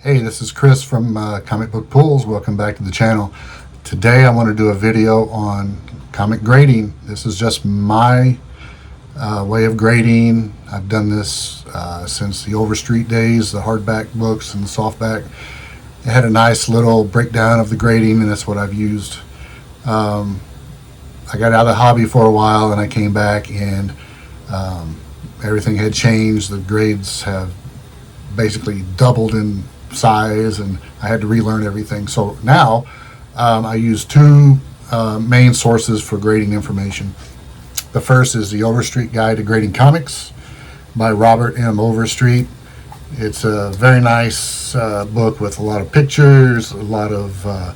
Hey, this is Chris from Comic Book Pulls. Welcome back to the channel. Today I want to do a video on comic grading. This is just my way of grading. I've done this since the Overstreet days, the hardback books and the softback. It had a nice little breakdown of the grading, and that's what I've used. I got out of the hobby for a while, and I came back, and everything had changed. The grades have basically doubled in size, and I had to relearn everything. So now I use two main sources for grading information. The first is the Overstreet Guide to Grading Comics by Robert M. Overstreet. It's a very nice book with a lot of pictures, a lot of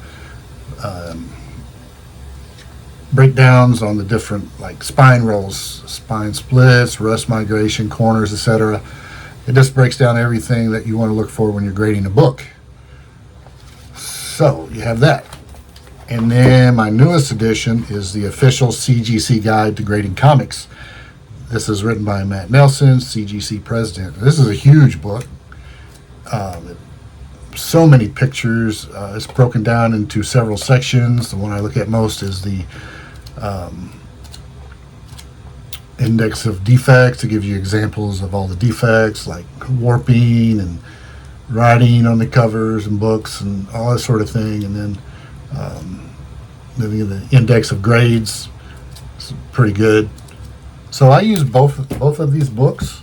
breakdowns on the different, like, spine rolls, spine splits, rust migration, corners, etc. It just breaks down everything that you want to look for when you're grading a book. So you have that. And then my newest edition is the official CGC Guide to Grading Comics. This is written by Matt Nelson, CGC president. This is a huge book. So many pictures. It's broken down into several sections. The one I look at most is the index of defects, to give you examples of all the defects, like warping and writing on the covers and books and all that sort of thing. And then the index of grades. It's pretty good. So I use both of these books.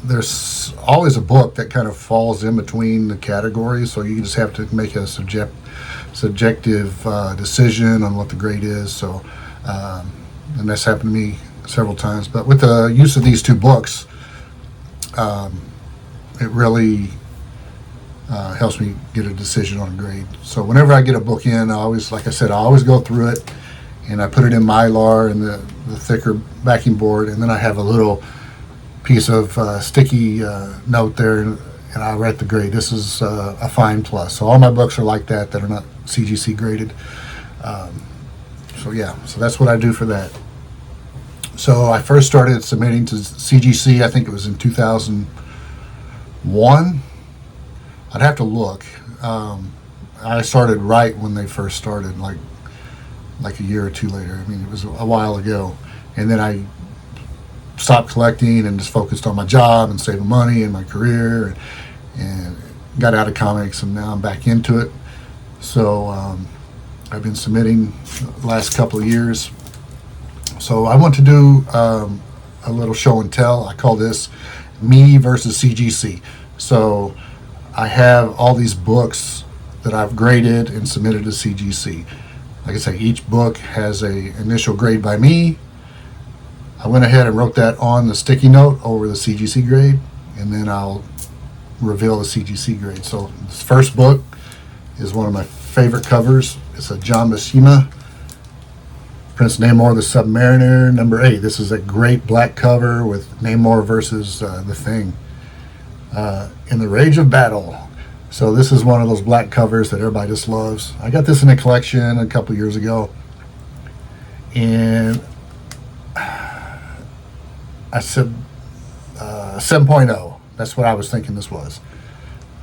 There's always a book that kind of falls in between the categories, so you just have to make a subjective decision on what the grade is. So and that's happened to me several times. But with the use of these two books, it really helps me get a decision on a grade. So whenever I get a book in, I always, like I said, I always go through it, and I put it in Mylar and the thicker backing board, and then I have a little piece of sticky note there, and I write the grade. This is a fine plus. So all my books are like that are not CGC graded. So yeah, so that's what I do for that. So I first started submitting to CGC, I think it was in 2001. I'd have to look. I started right when they first started, like a year or two later. I mean, it was a while ago. And then I stopped collecting and just focused on my job and saving money and my career, and got out of comics, and now I'm back into it. So I've been submitting the last couple of years. So I want to do a little show and tell. I call this me versus CGC. So I have all these books that I've graded and submitted to CGC. Like I say, each book has a initial grade by me. I went ahead and wrote that on the sticky note over the CGC grade, and then I'll reveal the CGC grade. So this first book is one of my favorite covers. It's a John Buscema, Prince Namor the Submariner, number 8. This is a great black cover with Namor versus the Thing in the rage of battle. So this is one of those black covers that everybody just loves. I got this in a collection a couple years ago, and I said 7.0. That's what I was thinking this was.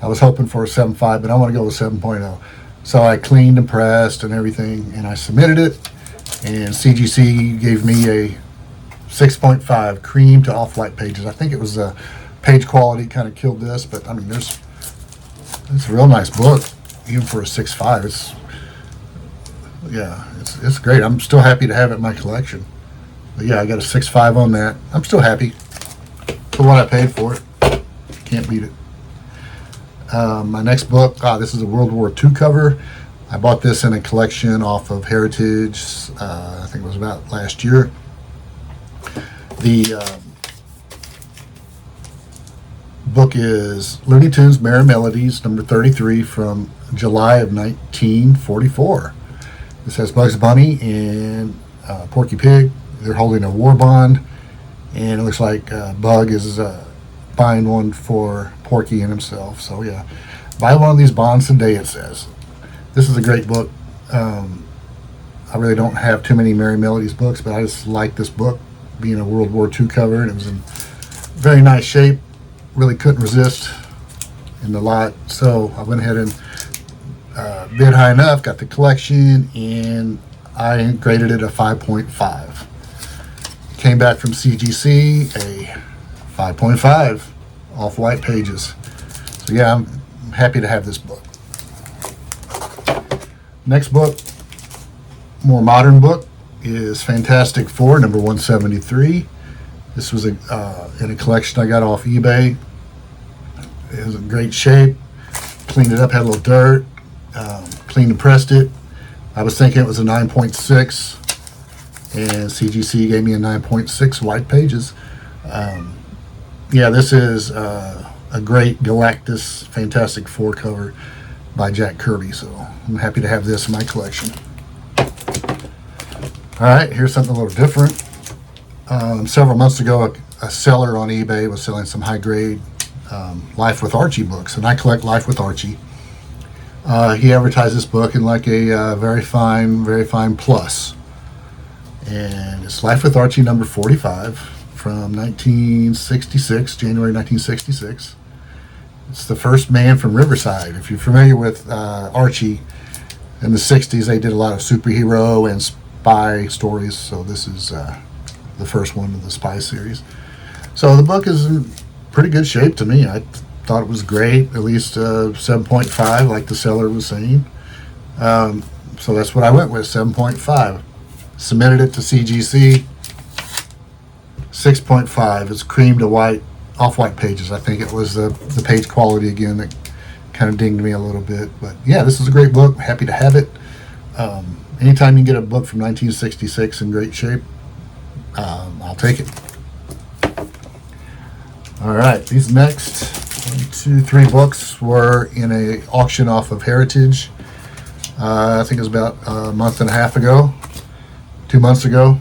I was hoping for a 7.5, but I want to go with 7.0. So I cleaned and pressed and everything, and I submitted it, and CGC gave me a 6.5, cream to off-white pages. I think it was page quality kind of killed this, but I mean, it's a real nice book, even for a 6.5. It's great. I'm still happy to have it in my collection. But yeah, I got a 6.5 on that. I'm still happy for what I paid for it. Can't beat it. My next book, this is a World War II cover. I bought this in a collection off of Heritage. I think it was about last year. The book is Looney Tunes Merry Melodies, number 33, from July of 1944. This has Bugs Bunny and Porky Pig. They're holding a war bond, and it looks like Bug is buying one for Porky and himself. So yeah, buy one of these bonds today, it says. This is a great book. I really don't have too many Merry Melodies books, but I just like this book being a World War II cover, and it was in very nice shape. Really couldn't resist in the lot. So I went ahead and bid high enough, got the collection, and I graded it a 5.5. Came back from CGC a 5.5 off white pages. So yeah, I'm happy to have this book. Next book, more modern book, is Fantastic Four, number 173. This was in a collection I got off eBay. It was in great shape. Cleaned it up, had a little dirt. Cleaned and pressed it. I was thinking it was a 9.6, and CGC gave me a 9.6 white pages. Yeah, this is a great Galactus Fantastic Four cover by Jack Kirby, so I'm happy to have this in my collection. All right, here's something a little different. Several months ago, a seller on eBay was selling some high-grade Life with Archie books, and I collect Life with Archie. He advertised this book in like a very fine plus, and it's Life with Archie number 45 from 1966, January 1966. It's the first man from Riverside. If you're familiar with Archie, in the 60s they did a lot of superhero and spy stories, so this is the first one of the spy series. So the book is in pretty good shape to me. I thought it was great, at least 7.5 like the seller was saying. So that's what I went with, 7.5. Submitted it to CGC, 6.5. It's cream to white, off-white pages. I think it was the page quality again that kind of dinged me a little bit. But yeah, this is a great book. Happy to have it. Anytime you get a book from 1966 in great shape, I'll take it. All right, these next 1, 2, 3 books were in a auction off of Heritage. I think it was about a month and a half ago, 2 months ago.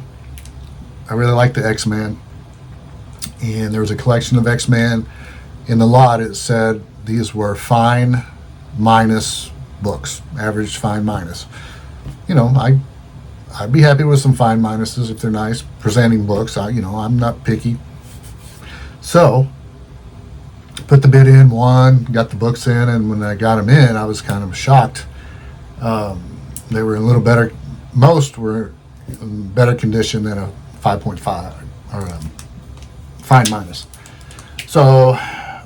I really like the X-Men, and there was a collection of X-Men in the lot. It said these were fine minus books, average fine minus. You know, I'd be happy with some fine minuses if they're nice presenting books. I'm not picky. So put the bid in, won, got the books in, and when I got them in, I was kind of shocked. They were a little better. Most were in better condition than a 5.5 or fine minus. So,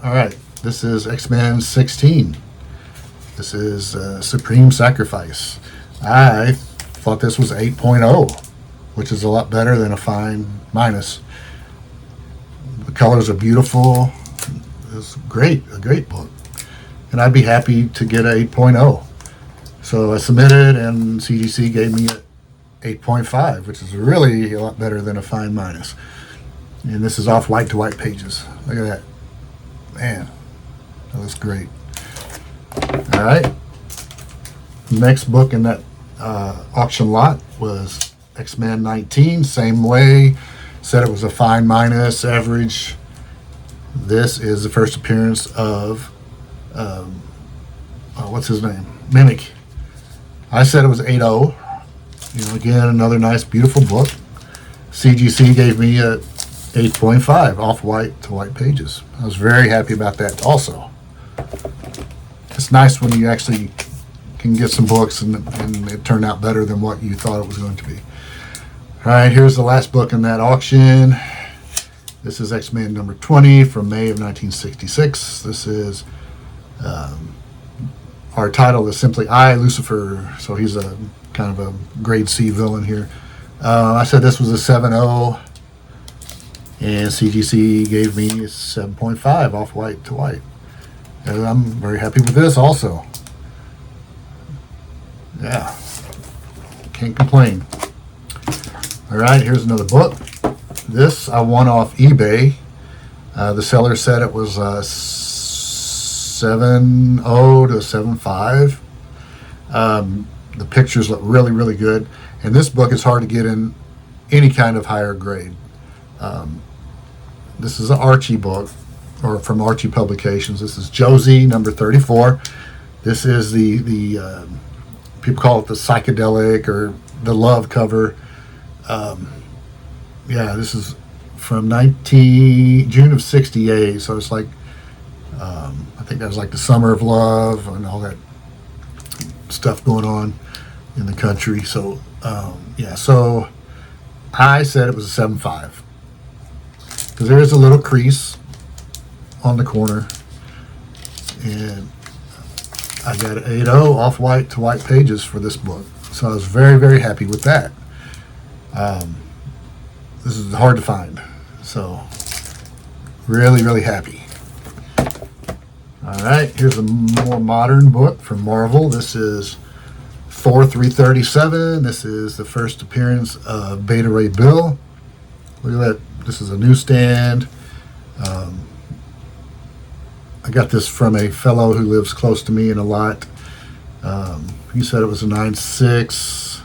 all right, this is X-Men 16. This is Supreme Sacrifice. I thought this was 8.0, which is a lot better than a fine minus. The colors are beautiful. It's a great book, and I'd be happy to get a 8.0. So I submitted, and CGC gave me a 8.5, which is really a lot better than a fine minus. And this is off white to white pages. Look at that. Man, that looks great. All right. Next book in that auction lot was X-Men 19. Same way. Said it was a fine minus, average. This is the first appearance of, what's his name? Mimic. I said it was 8.0. Again, another nice, beautiful book. CGC gave me a 8.5 off white to white pages. I was very happy about that also. It's nice when you actually can get some books and it turned out better than what you thought it was going to be. All right, here's the last book in that auction. This is X-Men number 20 from May of 1966. This is, our title is simply I, Lucifer. So he's a kind of a grade C villain here. I said this was a 7.0, and CGC gave me a 7.5 off white to white. And I'm very happy with this also. Yeah, can't complain. All right, here's another book. This I won off eBay. The seller said it was 7.0 to 7.5. The pictures look really, really good. And this book is hard to get in any kind of higher grade. This is an Archie book, or from Archie Publications. This is Josie, number 34. This is the people call it the psychedelic or the love cover. Yeah, this is from June of 68, so it's like, I think that was like the Summer of Love and all that stuff going on in the country. So yeah, so I said it was a 7.5 because there is a little crease on the corner, and I got an 8.0 off white to white pages for this book. So I was very, very happy with that. This is hard to find, so really, really happy. All right, here's a more modern book from Marvel. This is Thor 337. This is the first appearance of Beta Ray Bill. Look at that. This is a newsstand. I got this from a fellow who lives close to me in a lot. He said it was a 9.6.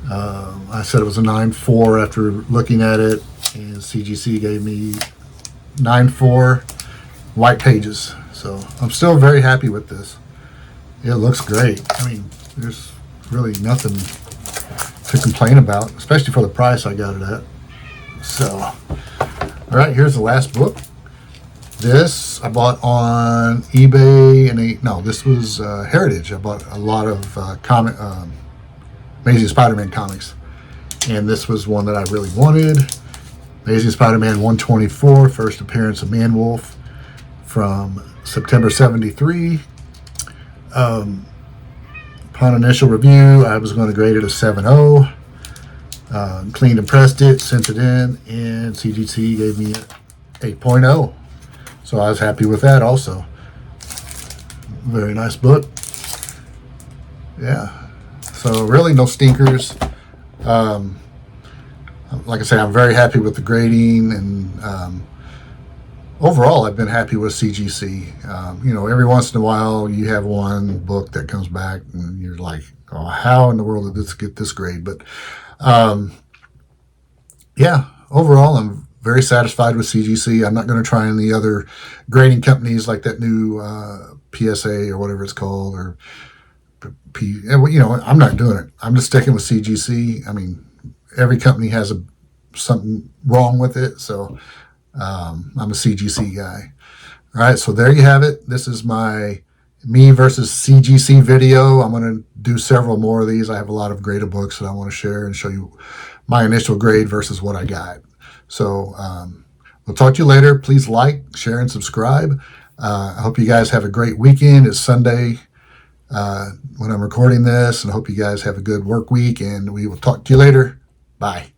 I said it was a 9.4 after looking at it, and CGC gave me 9.4 white pages. So I'm still very happy with this. It looks great. I mean, there's really nothing to complain about, especially for the price I got it at. So, all right, here's the last book. This I bought on eBay, and this was Heritage. I bought a lot of Amazing Spider-Man comics, and this was one that I really wanted. Amazing Spider-Man 124, first appearance of Man-Wolf from September 73. Upon initial review, I was going to grade it a 7.0. Cleaned and pressed it, sent it in, and CGC gave me 8.0. So I was happy with that also. Very nice book. Yeah. So really no stinkers. Like I say, I'm very happy with the grading, and overall I've been happy with CGC. Every once in a while you have one book that comes back and you're like, oh, how in the world did this get this grade? But yeah, overall I'm very satisfied with CGC. I'm not going to try any other grading companies like that new PSA or whatever it's called, or I'm not doing it. I'm just sticking with CGC. I mean, every company has something wrong with it, so I'm a CGC guy. All right, so there you have it. This is my me versus CGC video. I'm going to do several more of these. I have a lot of graded books that I want to share and show you my initial grade versus what I got. So we'll talk to you later. Please like, share, and subscribe. I hope you guys have a great weekend. It's Sunday when I'm recording this, and I hope you guys have a good work week, and we will talk to you later. Bye.